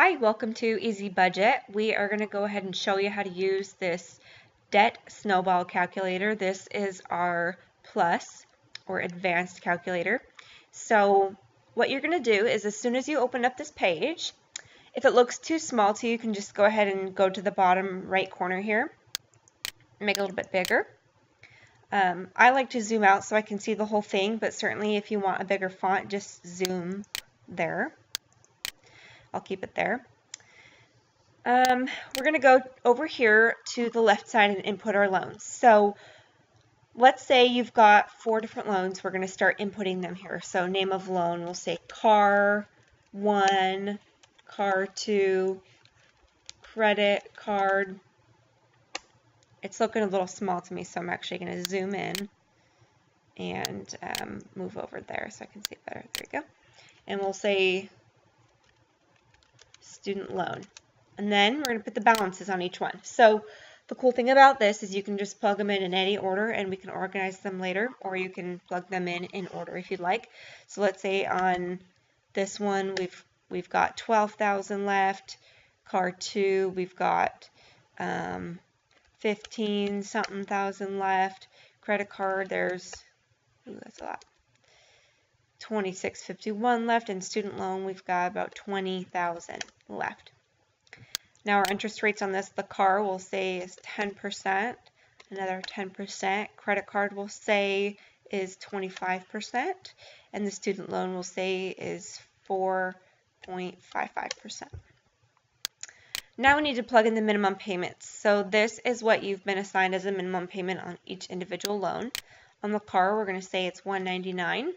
Hi, welcome to Easy Budget. We are going to go ahead and show you how to use this debt snowball calculator. This is our plus or advanced calculator. So what you're going to do is as soon as you open up this page, if it looks too small to you, you can just go ahead and go to the bottom right corner here, make it a little bit bigger. I like to zoom out so I can see the whole thing, but certainly if you want a bigger font, just zoom there. I'll keep it there. We're going to go over here to the left side and input our loans. So let's say you've got 4 different loans. We're going to start inputting them here. So name of loan, we'll say car 1, car 2, credit card. It's looking a little small to me, so I'm actually going to zoom in and move over there so I can see it better. There we go. And we'll say student loan. And then we're going to put the balances on each one. So the cool thing about this is you can just plug them in any order and we can organize them later, or you can plug them in order if you'd like. So let's say on this one we've got 12,000 left. Car 2 we've got 15 something thousand left. Credit card there's that's a lot. 2651 left, and student loan we've got about 20,000 left. Now our interest rates on this, the car will say is 10%, another 10%, credit card will say is 25%, and the student loan will say is 4.55%. Now we need to plug in the minimum payments. So this is what you've been assigned as a minimum payment on each individual loan. On the car we're going to say it's $199.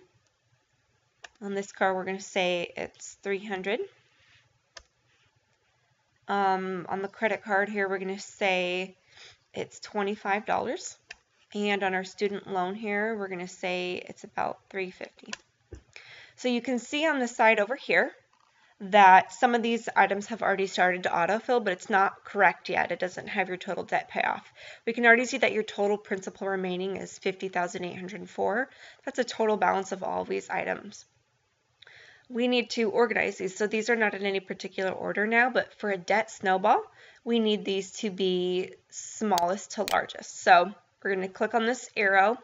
On this car we're going to say it's $300. On the credit card here, we're going to say it's $25. And on our student loan here, we're going to say it's about $350. So you can see on the side over here that some of these items have already started to autofill, but it's not correct yet. It doesn't have your total debt payoff. We can already see that your total principal remaining is $50,804. That's a total balance of all of these items. We need to organize these. So these are not in any particular order now, but for a debt snowball, we need these to be smallest to largest. So we're going to click on this arrow,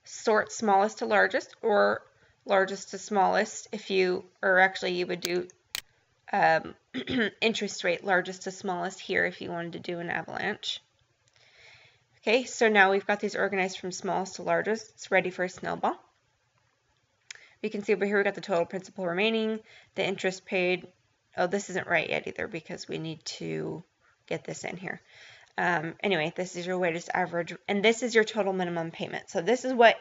sort smallest to largest, or largest to smallest if you, or actually you would do interest rate largest to smallest here if you wanted to do an avalanche. Okay, so now we've got these organized from smallest to largest. It's ready for a snowball. We can see over here we got the total principal remaining, the interest paid. Oh, this isn't right yet either because we need to get this in here. Anyway, this is your weighted average, and this is your total minimum payment. So this is what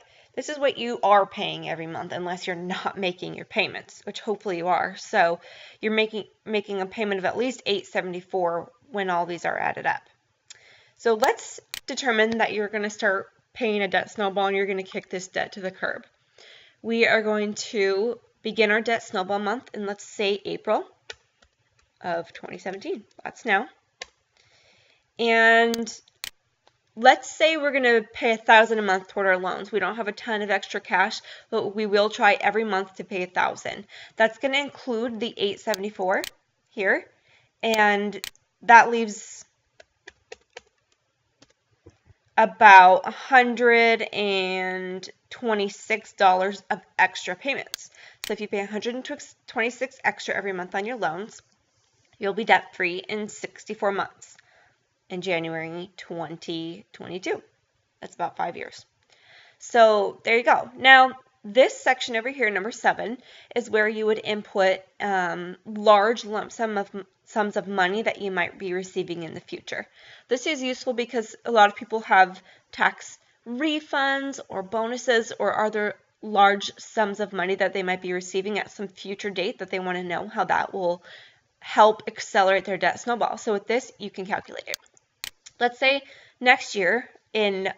you are paying every month, unless you're not making your payments, which hopefully you are. So you're making a payment of at least $874 when all these are added up. So let's determine that you're going to start paying a debt snowball and you're going to kick this debt to the curb. We are going to begin our debt snowball month in, let's say, April of 2017. That's now. And let's say we're going to pay $1,000 a month toward our loans. We don't have a ton of extra cash, but we will try every month to pay $1,000. That's going to include the $874 here, and that leaves about $126 of extra payments. So if you pay $126 extra every month on your loans, you'll be debt free in 64 months in January 2022. That's about 5 years. So there you go. Now this section over here, number 7, is where you would input large lump sums of money that you might be receiving in the future. This is useful because a lot of people have tax refunds or bonuses or other large sums of money that they might be receiving at some future date that they want to know how that will help accelerate their debt snowball. So with this, you can calculate it. Let's say next year in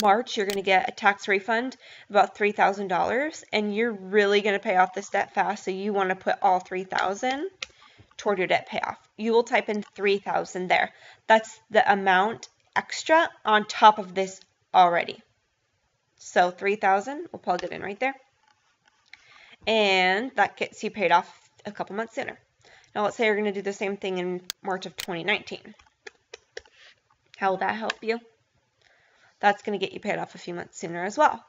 March, you're going to get a tax refund about $3,000, and you're really going to pay off this debt fast, so you want to put all $3,000 toward your debt payoff. You will type in $3,000 there. That's the amount extra on top of this already. So $3,000, we'll plug it in right there. And that gets you paid off a couple months sooner. Now let's say you're going to do the same thing in March of 2019. How will that help you? That's going to get you paid off a few months sooner as well.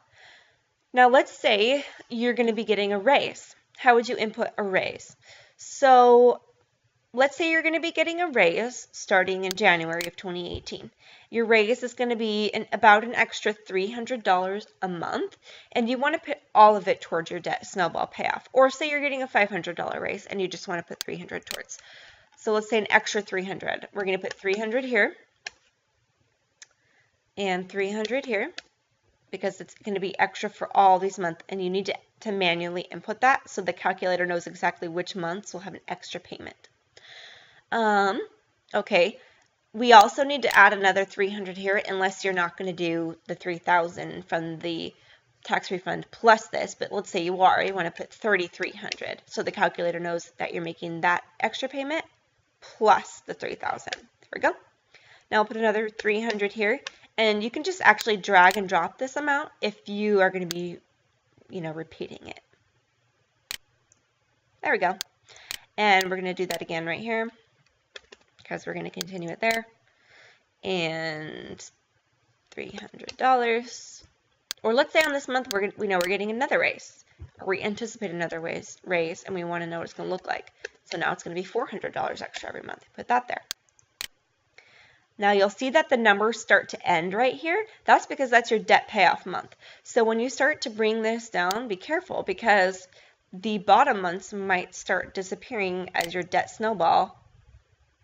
Now let's say you're going to be getting a raise. How would you input a raise? So let's say you're going to be getting a raise starting in January of 2018. Your raise is going to be about an extra $300 a month, and you want to put all of it towards your debt snowball payoff. Or say you're getting a $500 raise and you just want to put $300 towards. So let's say an extra $300. We're going to put $300 here and $300 here, because it's going to be extra for all these months, and you need to manually input that so the calculator knows exactly which months will have an extra payment. Okay, we also need to add another $300 here, unless you're not going to do the $3,000 from the tax refund plus this, but let's say you are. You want to put $3,300 so the calculator knows that you're making that extra payment plus the $3,000. There we go. Now I'll put another $300 here. And you can just actually drag and drop this amount if you are going to be, repeating it. There we go. And we're going to do that again right here, because we're going to continue it there. And $300. Or let's say on this month we know we're getting another raise, or we anticipate another raise, and we want to know what it's going to look like. So now it's going to be $400 extra every month. Put that there. Now you'll see that the numbers start to end right here. That's because that's your debt payoff month. So when you start to bring this down, be careful, because the bottom months might start disappearing as your debt snowball.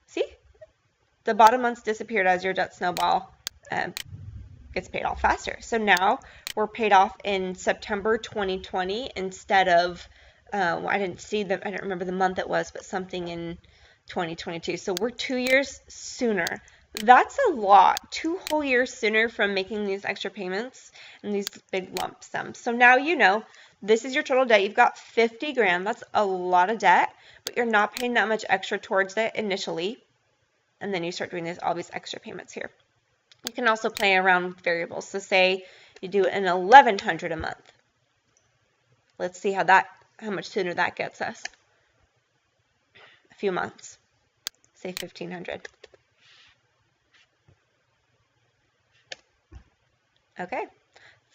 See? The bottom months disappeared as your debt snowball gets paid off faster. So now we're paid off in September 2020 instead of, I don't remember the month it was, but something in 2022. So we're 2 years sooner. That's a lot. 2 whole years sooner from making these extra payments and these big lump sums. So now you know this is your total debt. You've got 50 grand. That's a lot of debt, but you're not paying that much extra towards it initially. And then you start doing all these extra payments here. You can also play around with variables. So say you do an $1,100 a month. Let's see how much sooner that gets us. A few months. Say 1,500. Okay,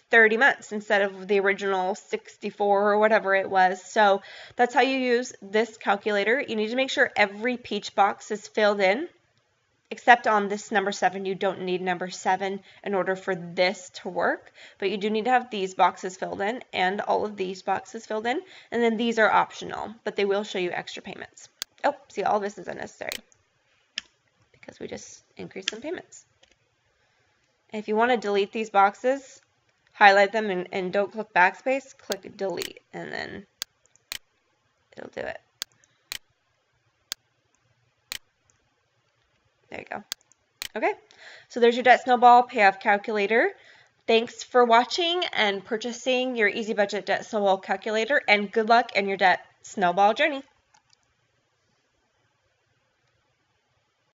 30 months instead of the original 64 or whatever it was. So that's how you use this calculator. You need to make sure every peach box is filled in, except on this number 7. You don't need number 7 in order for this to work, but you do need to have these boxes filled in and all of these boxes filled in, and then these are optional, but they will show you extra payments. Oh, see, all this is unnecessary because we just increased some payments. If you want to delete these boxes, highlight them and don't click backspace, click delete, and then it'll do it. There you go. Okay, so there's your debt snowball payoff calculator. Thanks for watching and purchasing your Easy Budget Debt Snowball calculator, and good luck in your debt snowball journey.